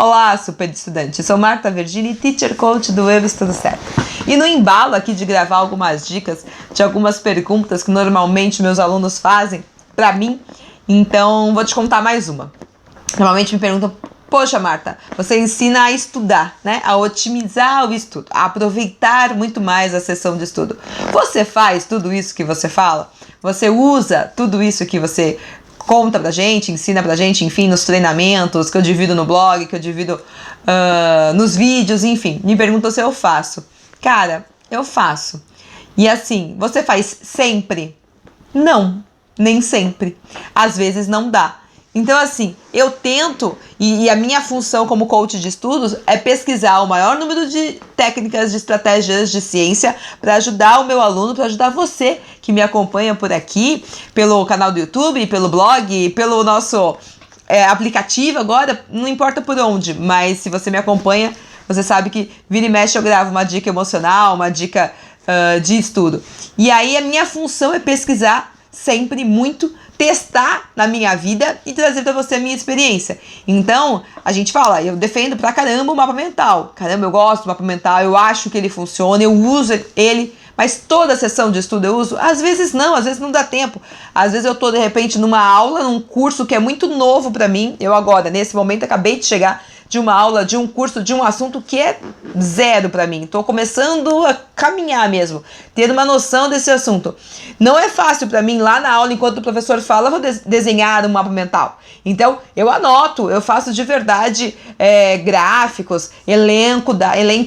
Olá, super estudante. Sou Marta Vergini, teacher coach do Eu Estudo Certo. E no embalo aqui de gravar algumas dicas de algumas perguntas que normalmente meus alunos fazem para mim, então vou te contar mais uma. Normalmente me perguntam: poxa, Marta, você ensina a estudar, né? A otimizar o estudo, a aproveitar muito mais a sessão de estudo. Você faz tudo isso que você fala? Você usa tudo isso que você conta pra gente, ensina pra gente, enfim, nos treinamentos que eu divido no blog, que eu divido nos vídeos, enfim. Me perguntam se eu faço. Cara, eu faço. E assim, você faz sempre? Não, nem sempre. Às vezes não dá. Então, assim, eu tento, e a minha função como coach de estudos é pesquisar o maior número de técnicas, de estratégias de ciência para ajudar o meu aluno, para ajudar você que me acompanha por aqui, pelo canal do YouTube, pelo blog, pelo nosso aplicativo agora, não importa por onde, mas se você me acompanha, você sabe que vira e mexe eu gravo uma dica emocional, uma dica de estudo. E aí a minha função é pesquisar sempre muito, testar na minha vida e trazer para você a minha experiência. Então, a gente fala, eu defendo pra caramba o mapa mental. Caramba, eu gosto do mapa mental, eu acho que ele funciona, eu uso ele, mas toda sessão de estudo eu uso? Às vezes não dá tempo. Às vezes eu tô, de repente, numa aula, num curso que é muito novo para mim. Eu agora, nesse momento, acabei de chegar de uma aula, de um curso, de um assunto que é zero para mim. Tô começando a caminhar mesmo, ter uma noção desse assunto. Não é fácil para mim, lá na aula, enquanto o professor fala, eu vou desenhar um mapa mental. Então, eu anoto, eu faço de verdade gráficos, elenco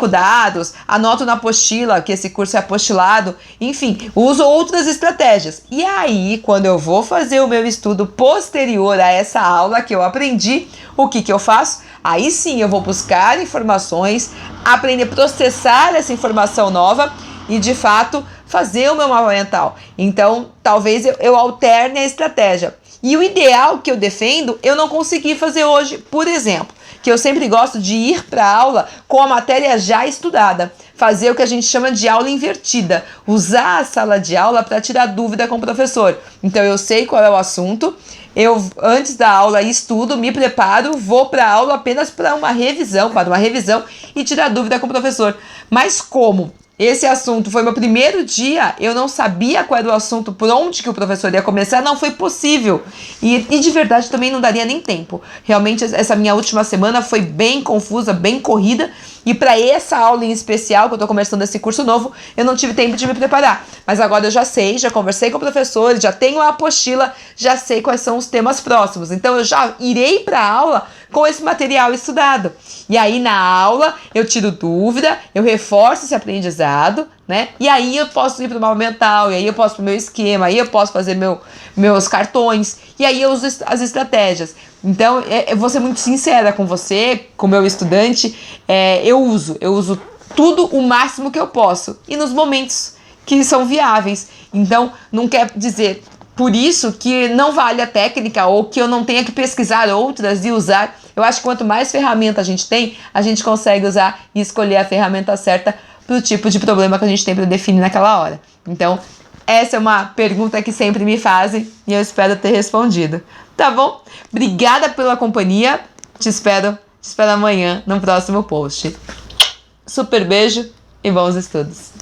dados, anoto na apostila, que esse curso é apostilado, enfim, uso outras estratégias. E aí, quando eu vou fazer o meu estudo posterior a essa aula que eu aprendi, o que eu faço? Aí sim eu vou buscar informações, aprender a processar essa informação nova e de fato fazer o meu mapa mental. Então talvez eu alterne a estratégia. E o ideal que eu defendo eu não consegui fazer hoje, por exemplo, que eu sempre gosto de ir para a aula com a matéria já estudada, fazer o que a gente chama de aula invertida, usar a sala de aula para tirar dúvida com o professor. Então eu sei qual é o assunto, eu antes da aula estudo, me preparo, vou para a aula apenas para uma revisão e tirar dúvida com o professor. Mas como esse assunto foi meu primeiro dia, eu não sabia qual era o assunto, por onde que o professor ia começar, não foi possível. E de verdade também não daria nem tempo. Realmente essa minha última semana foi bem confusa, bem corrida, e para essa aula em especial, que eu estou começando esse curso novo, eu não tive tempo de me preparar. Mas agora eu já sei, já conversei com o professor, já tenho a apostila, já sei quais são os temas próximos. Então eu já irei para a aula com esse material estudado. E aí na aula eu tiro dúvida, eu reforço esse aprendizado, né? E aí eu posso ir para o mapa mental, e aí eu posso para o meu esquema, aí eu posso fazer meus cartões, e aí eu uso as estratégias. Então, eu vou ser muito sincera com você, com o meu estudante, eu uso tudo o máximo que eu posso, e nos momentos que são viáveis. Então, não quer dizer por isso que não vale a técnica ou que eu não tenha que pesquisar outras e usar. Eu acho que quanto mais ferramenta a gente tem, a gente consegue usar e escolher a ferramenta certa para o tipo de problema que a gente tem para definir naquela hora. Então, essa é uma pergunta que sempre me fazem e eu espero ter respondido. Tá bom? Obrigada pela companhia. Te espero amanhã no próximo post. Super beijo e bons estudos.